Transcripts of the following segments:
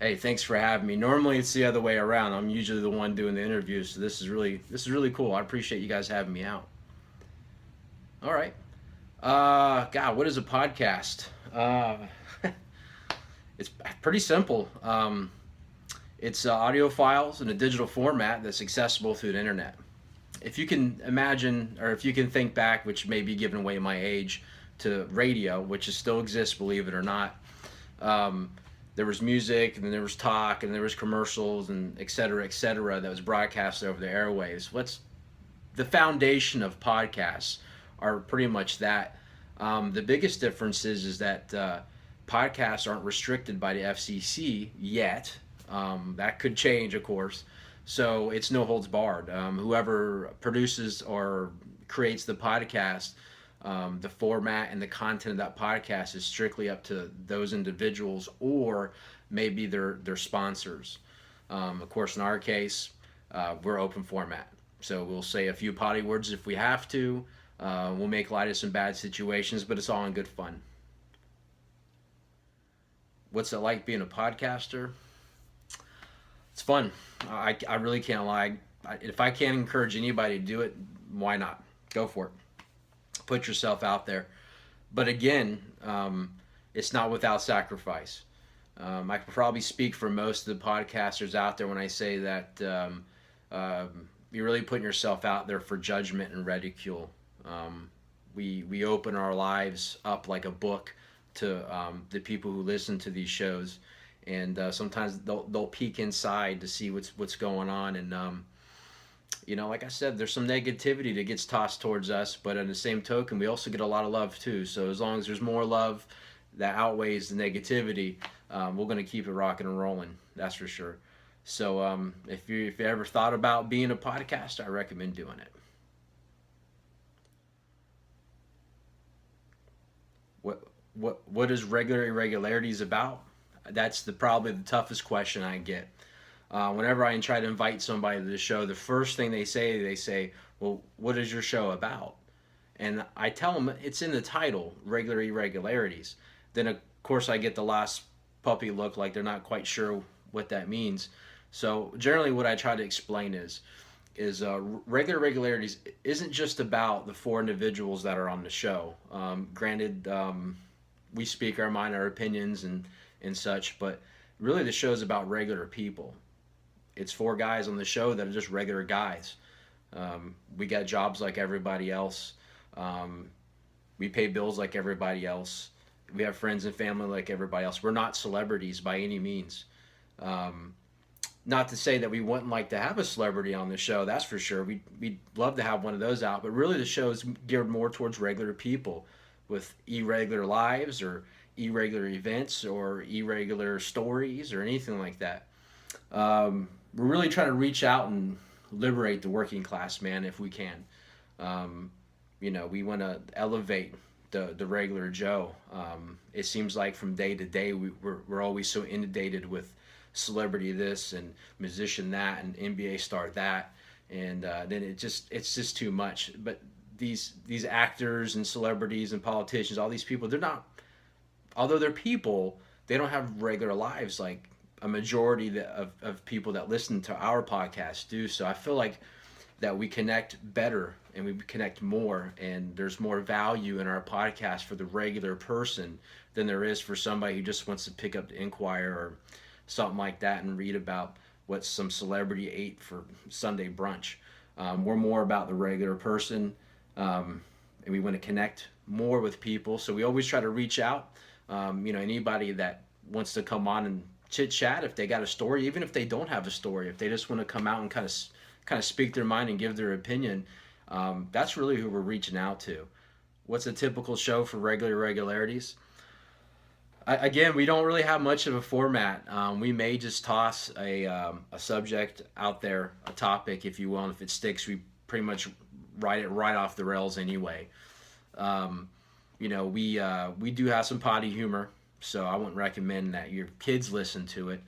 Hey, thanks for having me. Normally it's the other way around. I'm usually the one doing the interviews, so this is really cool. I appreciate you guys having me out. All right. God, what is a podcast? It's pretty simple. It's audio files in a digital format that's accessible through the internet. If you can imagine, or if you can think back, which may be giving away my age, to radio, which is still exists, believe it or not. Um, there was music, and then there was talk, and there was commercials, and et cetera, that was broadcast over the airwaves. What's the foundation of podcasts are pretty much that. The biggest difference is that podcasts aren't restricted by the FCC yet. That could change, of course. So it's no holds barred. Whoever produces or creates the podcast, the format and the content of that podcast is strictly up to those individuals or maybe their sponsors. Of course, in our case, we're open format. So we'll say a few potty words if we have to. We'll make light of some bad situations, but it's all in good fun. What's it like being a podcaster? It's fun. I really can't lie. If I can't encourage anybody to do it, why not? Go for it. Put yourself out there. But again, it's not without sacrifice. I can probably speak for most of the podcasters out there when I say that you're really putting yourself out there for judgment and ridicule. We open our lives up like a book to the people who listen to these shows, and sometimes they'll peek inside to see what's going on, and like I said, there's some negativity that gets tossed towards us, but on the same token, we also get a lot of love too. So as long as there's more love that outweighs the negativity, we're going to keep it rocking and rolling. That's for sure. So if you ever thought about being a podcaster, I recommend doing it. What is regular irregularities about? That's probably the toughest question I get. Whenever I try to invite somebody to the show, the first thing they say, "Well, what is your show about?" And I tell them it's in the title, regular irregularities. Then of course I get the last puppy look, like they're not quite sure what that means. So generally, what I try to explain is regular irregularities isn't just about the four individuals that are on the show. Granted, we speak our mind, our opinions, and such, but really the show is about regular people. It's four guys on the show that are just regular guys. We got jobs like everybody else. We pay bills like everybody else. We have friends and family like everybody else. We're not celebrities by any means. Not to say that we wouldn't like to have a celebrity on the show, that's for sure. We'd love to have one of those out, but really the show is geared more towards regular people with irregular lives or irregular events or irregular stories or anything like that. We're really trying to reach out and liberate the working class man if we can. We want to elevate the regular Joe. It seems like from day to day we're always so inundated with celebrity this and musician that and NBA star that, and then it's just too much. But these actors and celebrities and politicians, all these people, they're not, although they're people, they don't have regular lives like a majority of people that listen to our podcast do. So I feel like that we connect better and we connect more, and there's more value in our podcast for the regular person than there is for somebody who just wants to pick up the Inquirer or something like that and read about what some celebrity ate for Sunday brunch. We're more about the regular person, and we want to connect more with people. So we always try to reach out. Anybody that wants to come on and chit chat, if they got a story, even if they don't have a story, if they just want to come out and kind of speak their mind and give their opinion, that's really who we're reaching out to. What's a typical show for regular irregularities? Again, we don't really have much of a format. We may just toss a subject out there, a topic, if you will, and if it sticks, we pretty much write it right off the rails anyway. We do have some potty humor, so I wouldn't recommend that your kids listen to it.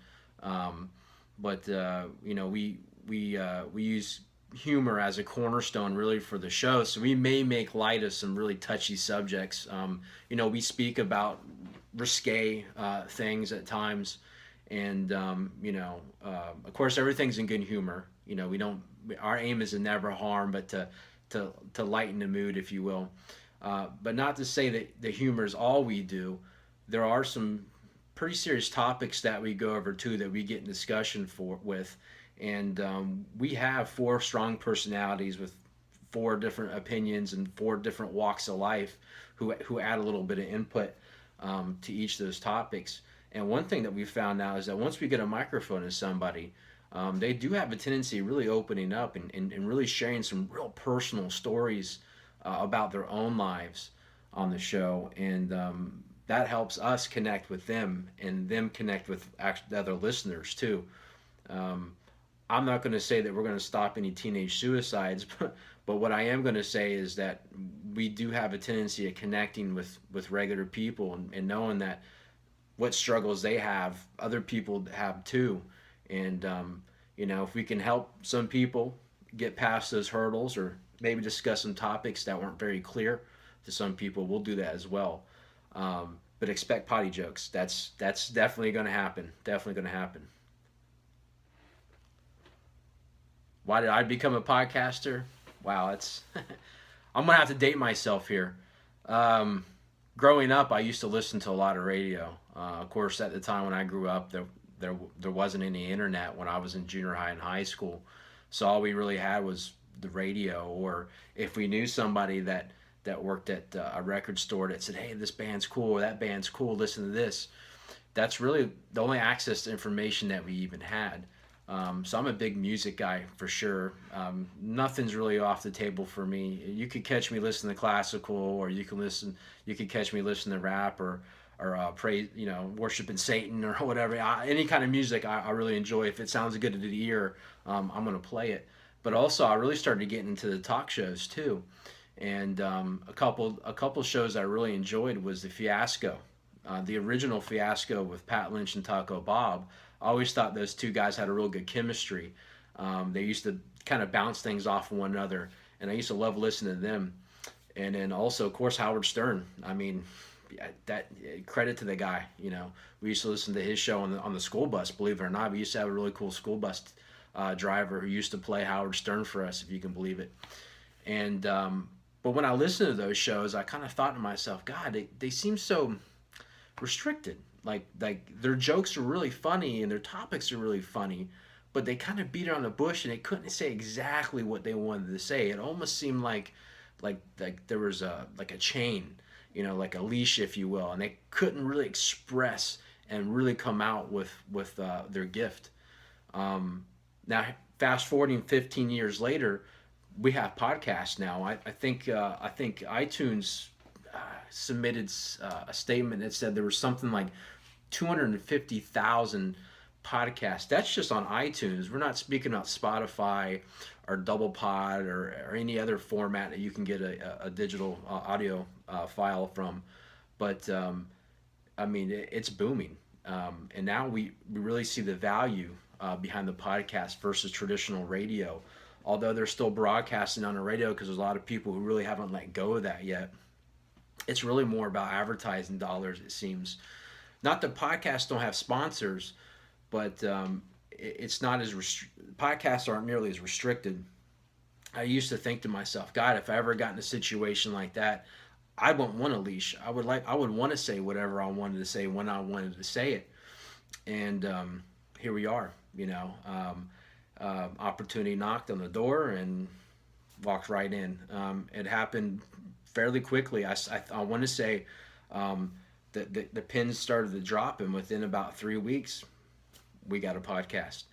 We use humor as a cornerstone really for the show, so we may make light of some really touchy subjects. We speak about risque things at times, And of course, everything's in good humor. We don't. Our aim is to never harm, but to lighten the mood, if you will. But not to say that the humor is all we do. There are some pretty serious topics that we go over too, that we get in discussion with, and we have four strong personalities with four different opinions and four different walks of life who add a little bit of input to each of those topics. And one thing that we found now is that once we get a microphone to somebody, they do have a tendency of really opening up and really sharing some real personal stories about their own lives on the show. And that helps us connect with them and them connect with the other listeners too. Um, I'm not going to say that we're going to stop any teenage suicides, but what I am going to say is that we do have a tendency of connecting with regular people and knowing that what struggles they have, other people have too. And, if we can help some people get past those hurdles or maybe discuss some topics that weren't very clear to some people, we'll do that as well. But expect potty jokes. That's definitely going to happen. Definitely going to happen. Why did I become a podcaster? Wow, it's I'm gonna have to date myself here. Um, Growing up, I used to listen to a lot of radio. Of course, at the time when I grew up, there wasn't any internet when I was in junior high and high school, so all we really had was the radio. Or if we knew somebody that worked at a record store that said, "Hey, this band's cool," or "That band's cool," listen to this. That's really the only access to information that we even had. So I'm a big music guy for sure. Nothing's really off the table for me. You could catch me listening to classical, or You could catch me listening to rap or praise, worshiping Satan or whatever. Any kind of music I really enjoy. If it sounds good to the ear, I'm gonna play it. But also, I really started getting into the talk shows too, and a couple shows I really enjoyed was the Fiasco, the original Fiasco with Pat Lynch and Taco Bob. I always thought those two guys had a real good chemistry. They used to kind of bounce things off of one another, and I used to love listening to them. And then also, of course, Howard Stern. I mean, that credit to the guy. We used to listen to his show on the school bus. Believe it or not, we used to have a really cool school bus driver who used to play Howard Stern for us, if you can believe it. And but when I listened to those shows, I kind of thought to myself, God, they seem so restricted. Like their jokes are really funny and their topics are really funny, but they kind of beat around the bush and they couldn't say exactly what they wanted to say. It almost seemed like there was a chain, like a leash, if you will, and they couldn't really express and really come out with their gift. Now, fast forwarding 15 years later, we have podcasts now. I think iTunes submitted a statement that said there was something like 250,000 podcasts. That's just on iTunes. We're not speaking about Spotify or Double Pod or any other format that you can get a digital audio file from. But I mean, it's booming. And now we really see the value behind the podcast versus traditional radio. Although they're still broadcasting on the radio because there's a lot of people who really haven't let go of that yet. It's really more about advertising dollars, it seems. Not that podcasts don't have sponsors, but it's not as podcasts aren't nearly as restricted. I used to think to myself, God, if I ever got in a situation like that, I wouldn't want a leash. I would want to say whatever I wanted to say when I wanted to say it. And here we are. Opportunity knocked on the door and walked right in. It happened fairly quickly. I want to say the pins started to drop, and within about 3 weeks, we got a podcast.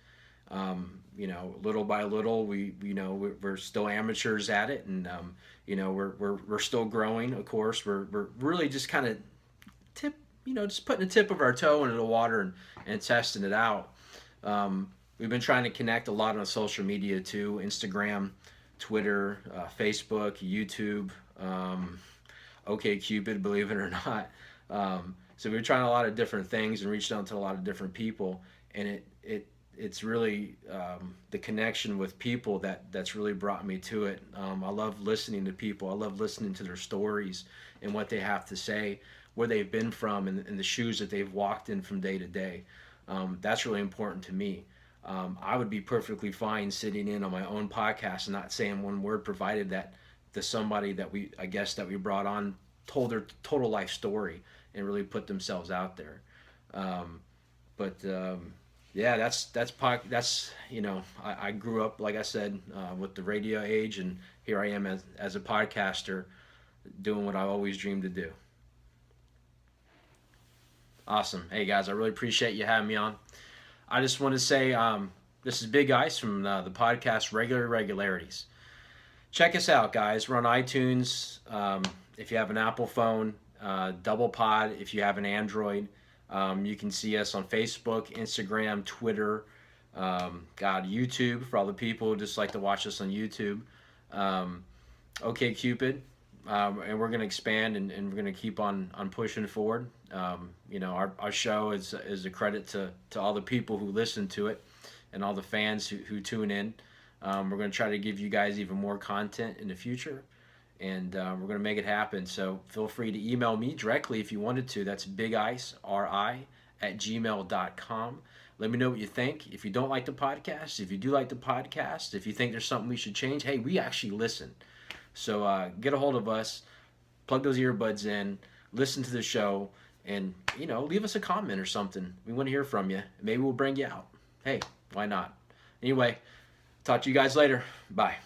Little by little, we're still amateurs at it, and we're still growing. Of course, we're really just kind of just putting the tip of our toe into the water and testing it out. We've been trying to connect a lot on social media too: Instagram, Twitter, Facebook, YouTube, OkCupid, believe it or not. So we're trying a lot of different things and reached out to a lot of different people, and it's really the connection with people that's really brought me to it. I love listening to people. I love listening to their stories and what they have to say, where they've been from, and the shoes that they've walked in from day to day. That's really important to me. I would be perfectly fine sitting in on my own podcast and not saying one word, provided that the somebody that I guess that we brought on told their total life story and really put themselves out there. Um, but yeah, that's I grew up, like I said, with the radio age, and here I am as a podcaster doing what I always dreamed to do. Awesome. Hey guys, I really appreciate you having me on. I just want to say this is Big Ice from the podcast Regular Irregularities. Check us out, guys. We're on iTunes. If you have an Apple phone, Double Pod. If you have an Android, you can see us on Facebook, Instagram, Twitter, YouTube for all the people who just like to watch us on YouTube. Um, OK Cupid, and we're going to expand and we're going to keep on pushing forward. Our show is a credit to all the people who listen to it and all the fans who tune in. We're going to try to give you guys even more content in the future, and we're going to make it happen. So feel free to email me directly if you wanted to. That's bigiceri@gmail.com. Let me know what you think. If you don't like the podcast, if you do like the podcast, if you think there's something we should change, hey, we actually listen. So get a hold of us, plug those earbuds in, listen to the show, and leave us a comment or something. We want to hear from you. Maybe we'll bring you out. Hey, why not? Anyway, talk to you guys later. Bye.